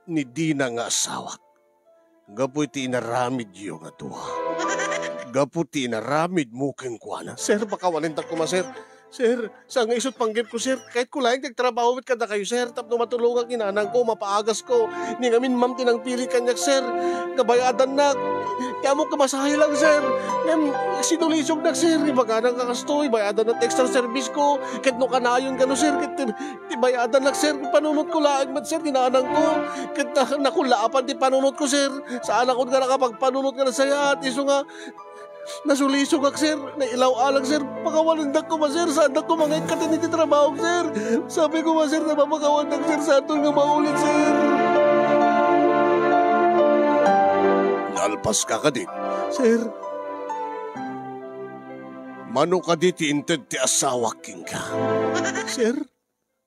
ni Dina nga asawak. Gapu ti inaramid yo nga tuwa. Gapu ti inaramid mo keng kuana. Sir, baka walintak ko ma, sir. Sir, sa nga isot panggip ko, sir. Kahit kulaing nagtrabaho with kada kayo, sir. Tapno matulungan kinanang ko, mapaagas ko. Ni ngamin, ma'am, tinangpili kanyak, sir. Kabayadan na. Kaya mo kamasahe lang, sir. Ngam, sinulisog na, sir. Iba ka nang kakastoy. Bayadan na extra service ko. Kahit no kanayon ka no, sir. Kahit bayadan lang, sir. Panunod ko laang, sir. Kinanang ko. Kahit nakulaapan, panunod ko, sir. Saan ako nga nakapagpanunod ka na saya. At iso nga, nasulisog ak, sir. Nailaw-alang, sir. Pakawalandak ko ba, sir? Saan ko mga ikatiniti trabaho, sir? Sabi ko ba, sir, na mapakawalandak, sir, sa atong nga maulit, sir. Nalpas ka din. Sir. Mano ka di tiinted ti asawa king ka? Sir?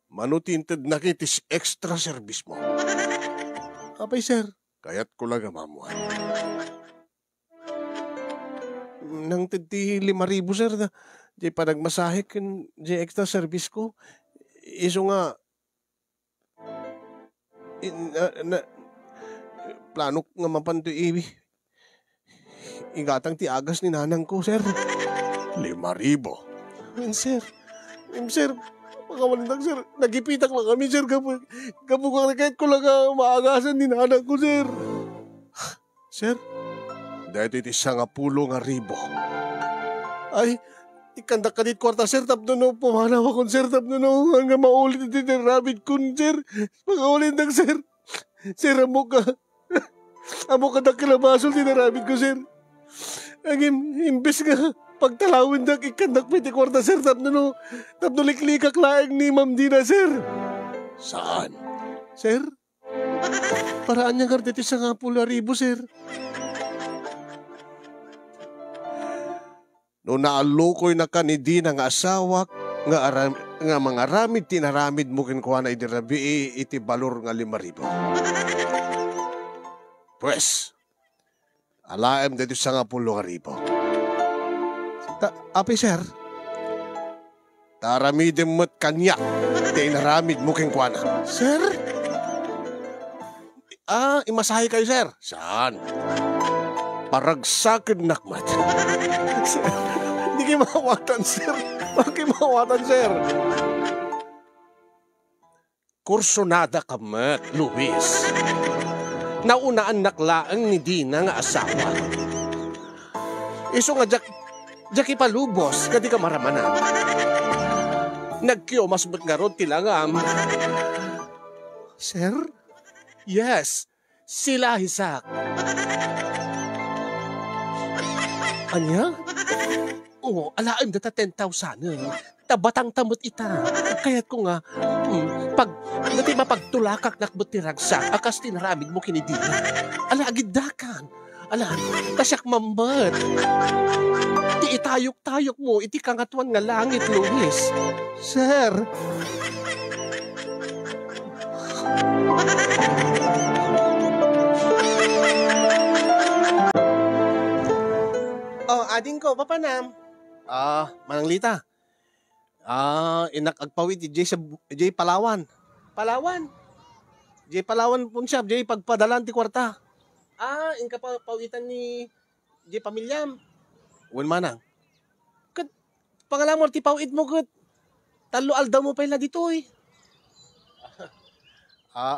Mano tiinted na kitis extra service mo? Apay, sir. Kaya't ko lang amamuan. Nang ti 5,000, sir, na di pa nagmasahe kin di extra service ko. Iso nga, plano nga mapanto igatang ti agas ni nanang ko, sir. 5,000? Sir, sir, pagkawalindag, sir, nagipitak lang kami, sir, kapag kahit ko lang maagasan ni nanang ko, sir. Sir, dahil iti 10,000 ay, ikandak ka dit kwarta, sir, tapno no, pumanaw akong, sir, tapno no, hanggang maulit iti rabid kun, sir. Pagkawalindag, sir. Sir, amo ka dakilabasol tinarabid ko, sir. Ang imbes nga, pagtalawin dak, ikandak pa iti kwarta, sir, tapno liklikak laing ni Ma'am Dina, sir. Saan? Sir? Paraan niya nga iti 10,000, sir. No naalukoy na ka ni Dina nga asawa, nga mga ramid tinaramid mo kinkuha na idirabi iti balor nga 5,000. Pues, alaem dito 10,000. Api, sir, taramidin mo't kanya, tinaramid mo kinkuha na. Sir? Imasahe kayo, sir. Saan? Paragsakin nakmat. Sir, hindi kayo mawatan, sir. Bakit mawatan, sir? Kursonada ka, Mat, Luis. Naunaan naklaang ni Dina nga asawa. Iso nga, Jack ipalubos, kadi ka maramanan. Nagkiyo, mas ba't nga ron tilangam. Sir? Yes, sila hisak. Anya? Oo, alaim data 10,000. Tabatang tamot ita. Kaya't ko nga, dati mapagtulakak nakbot ti ragsak, akas tinaramid mo kinidina. Ala, agidakan. Ala, tasyak mambat. Ti itayok-tayok mo, iti kangatuan nga langit, Luis. Sir. Oh, ading ko, papanam. Mananglita. Inak agpawid, Jay Palawan. Palawan? Jay Palawan pun siya, Jay pagpadalan ti kwarta. Inka pa pawitan ni Jay Pamilyam. Uwan manang. Kat, pangalamor ti pawid mo, kat. Talo aldaw mo pa ila dito, eh.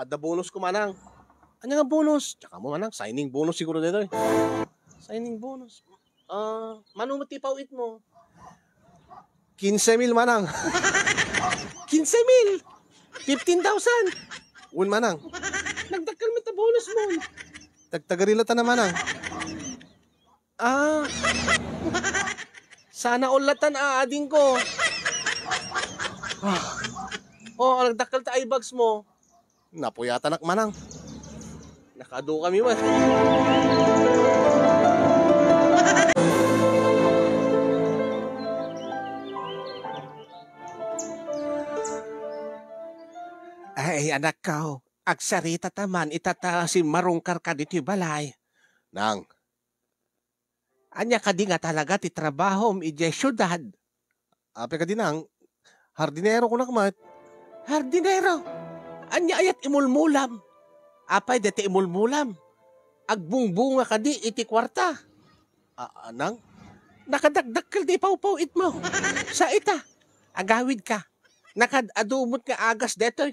The bonus ko manang. Ano nga bonus? Tsaka mo manang, signing bonus siguro dito, eh. Signing bonus. Mano mo ti pawid mo? 15,000 manang. 15,000? 15,000? Uwan manang. Nagdakal mo ta bonus mo. Tagtagarila ta na manang. Sana ulatan ading ko. Nagdakal ta ibags mo. Napuyatan nak manang. Nakado kami man. Ay, anak ko, agsarita taman, itata si marungkar ka dito balay. Nang, anya ka di nga talaga ti trabaho ije syudad. Ape ka di nang, hardinero ko nakmat. Hardinero? Anya ayat imulmulam. Apay deti imulmulam. Agbungbunga ka di iti kwarta. Nang, nakadagdakkel di pawpawit mo. Sa ita. agawid ka. Nakadumot nga agas detoy.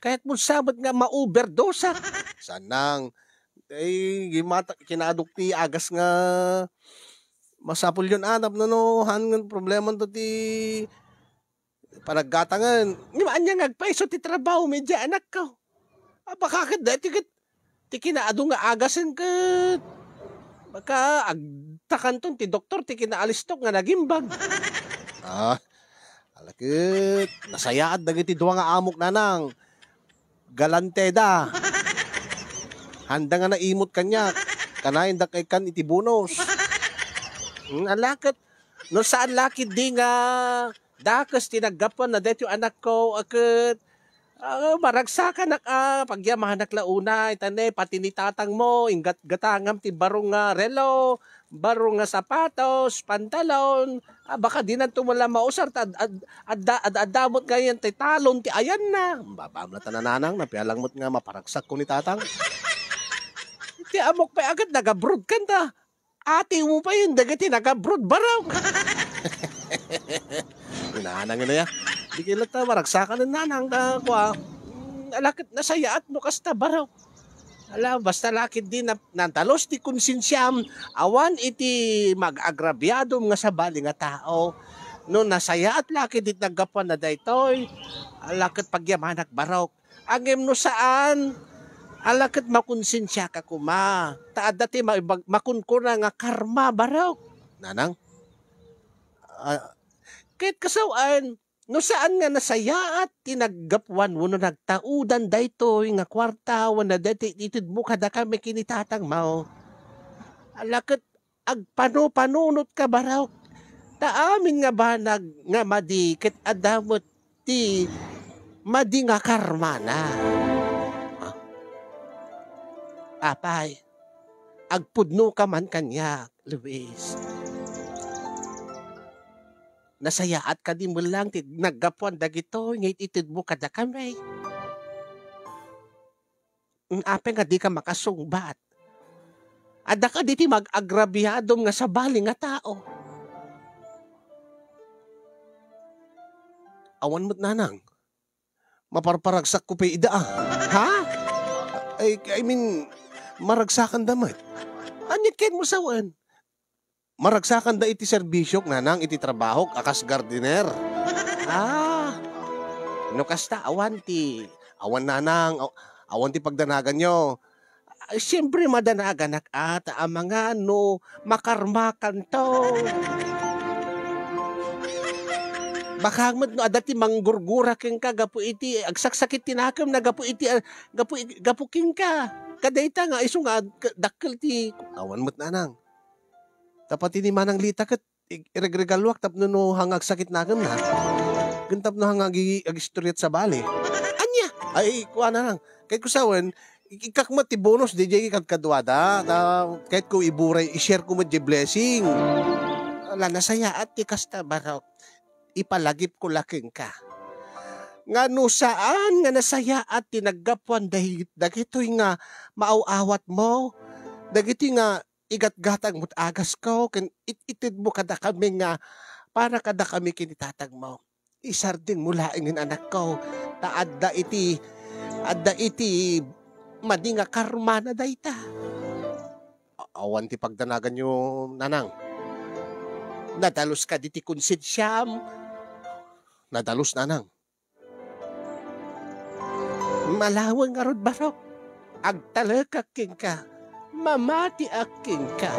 Kahit mo sabat nga ma-overdosa. Sanang, kinadukti agas nga masapul yun anap no, hanggang problema to ti panaggatangan. Nga anya ngagpaiso ti trabaho, medya anak ka. Bakakit dati ti kinaado nga agasan ka. Baka agtakan ton ti doktor ti kinaalistok nga nagimbag. Alakit, nasayaad dagiti duwa nga amok nanang. Galante da. Handa nga naimot kanya. Kanayin da kay kan iti bonus. Alakit, no saan lakid di nga dakas tinagapan na dito anak ko akit. Maragsakan na pagyamahanak launa, itane, pati ni tatang mo, ingat gatangam ti barong nga relo, barong nga sapatos, pantalon, baka di na tumula mausar, adamot ngayon, ti talon, ti ayan na. Babamlatan na nanang, napialang mo't nga maparagsak ko ni tatang. Ti amok pa agad, nagabrod kan ta. Ate mo pa yun, dagati nagabrod baraw. Nanang na ya. Di kilata maragsakan ng nanang kwa. Alakit nasayaat mo kasta baraw. Basta lakit din na nantalos di konsensyam. Awan iti mag-agrabyado nga sa bali nga tao. No nasayaat lakit dit nagapan na daytoy. Alakit pagyamanak baraw. Angem no saan? Alakit makonsensya ka kuma. Taad dati makunkura nga karma baraw. Nanang? Kahit kasawaan, no saan nga nasaya at tinaggapuan mo no nagtaudan daytoy nga kwarta na dati itid mo kada kami kinitatang mao. Alakit agpano-panunot ka baraw. Taamin nga ba nga madi ket adamot ti madi nga karma na. Apay, agpudno ka man kanya, Luis. Nasayaat ka din mo lang, naggapuan dagito, ngayit itid mo kada kamay. Ape nga di ka makasungbat. Ada ka diti mag-agrabyadom nga sa bali nga tao. Awan mo't nanang, maparparagsak ko pa ida. Ha? I mean, maragsakan damay. Anyat kain mo sawan? Maragsakan da iti serbisyok nanang iti trabaho akas gardener. No kasta awan nanang, awan ti pagdanagan nyo. Siyempre madanagan at ang mga makarmakan to. Baka no adati manggurgura ken ka gapu iti agsaksakit tinakam na gapu iti gapu king ka. Kadayta nga iso nga dakkel ti awan mo't nanang. Dapat ini manang lita ket iregregalwak tapno no hangag sakit nakam na. Gentap no hangag agistoryat sa bali. Anya? Ay kuha na lang. Kahit kusawan, ikakmat ti bonus DJ kadkadwada. Kahit ko iburay, i-share ko mo di blessing. Wala nasaya at ti kasta barok. Ipalagip ko laking ka. Nga no saan nga nasaya at tinaggapuan dagitoy nga maaawat mo. Dagitoy nga igat-gatang mo't agas ko, itid mo kada kami nga, para kada kami kinitatag mo. Isardin mo laing anak ko, adda iti, madi nga karma na dayta. Awan ti pagdanagan nyo, nanang. Nadalos ka diti konsensyam. Nadalos, nanang. Malawang nga rod barok. Agtalakaking ka. Mamati aking ka.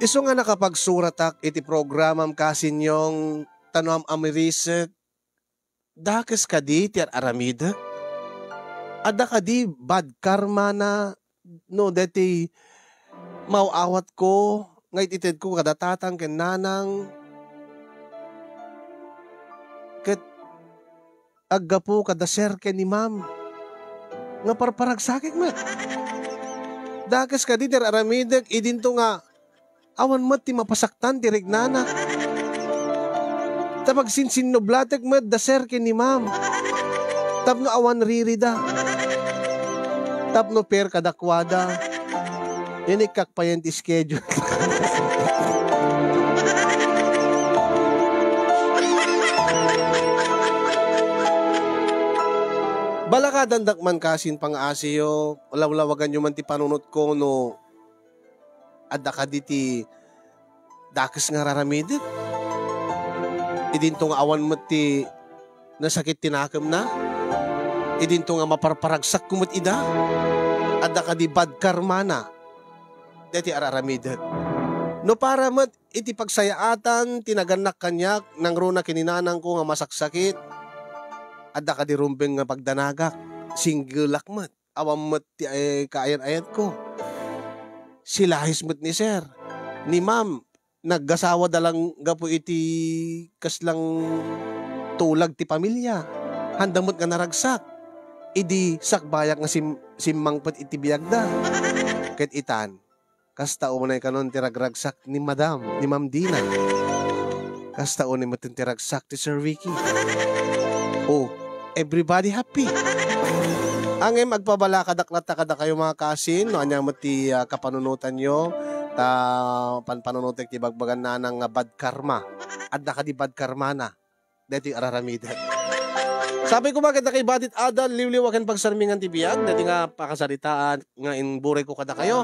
Iso nga nakapagsuratak iti programam kasin yung tanam amirisek. Dakes ka di ti aramida. Ada ka di bad karma na no deti mauawat ko ngayt ited ko kadatatang ken nanang ket aggapo kada serke ni ma'am. Nga parparagsaking mo. Dakes ka di ter aramidek, idinto nga, awan mo ti mapasaktan ti regnana. Tapag sinsinoblatek mo, da serke ni ma'am. Tapno awan ririda. Tapno per kadakwada. Inikak pa yan ti schedule. Bala ka dandak man kasin pang asiyo, wala-walawagan nyo man ti panunot ko no adda ka diti dakis nga raramidit. Idinto nga awan mo ti nasakit tinakam na. Idinto nga maparparagsak kumot ida. Adda ka di bad karma na. Deti araramidit. No para mat iti pagsayaatan tinaganak kanyak nang runa kininanang ko nga masaksakit. Adda ka di rumbeng nga pagdanagak. Singgulak mat. Awam mat ti kaayan-ayat ko. Silahis mat ni sir. Ni ma'am. Naggasawa dalang gapo iti kaslang tulag ti pamilya. Handamot nga naragsak. Idi sakbayak nga simmangpat iti biyagda. Ket itan. Kasta unay kanon ti ragragsak ni madam, ni Ma'am Dina. Kasta unay mo ti ragsak ti Sir Vicky. Oh, everybody happy. Angay magpabala kadaklat kada kayo mga kasin, no anya mo ti kapanunutan nyo, panpanunutek ti bagbagan na ng bad karma. Adda ka di bad karma na. Dito yung araramida. Sabi ko bakit na kay Badit Adal, liwliwakan pagsarmingan ti biyag, dito nga pakasaritaan, nga inburay ko kada kayo.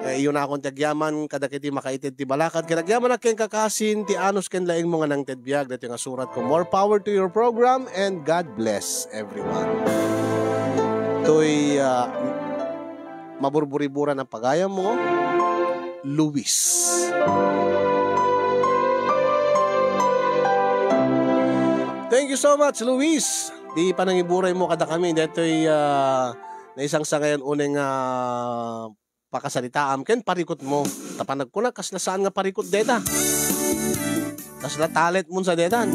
Iyon na akong tagyaman, kada kiti makaited ti balakad, kadagyaman na ken kakasin, ti anos ken laing mga nang tedbiyag, dito nga surat ko, more power to your program, and God bless everyone. Ito'y maburburiburan ang pagayam mo, Luis. Thank you so much, Luis. Di panangiburay mo kada kami. Dito'y na isang sa ngayon unang pakasalitaan. Ken parikot mo. Tapanag ko na, kasla saan nga parikot deta. Kasla talet mo sa detan.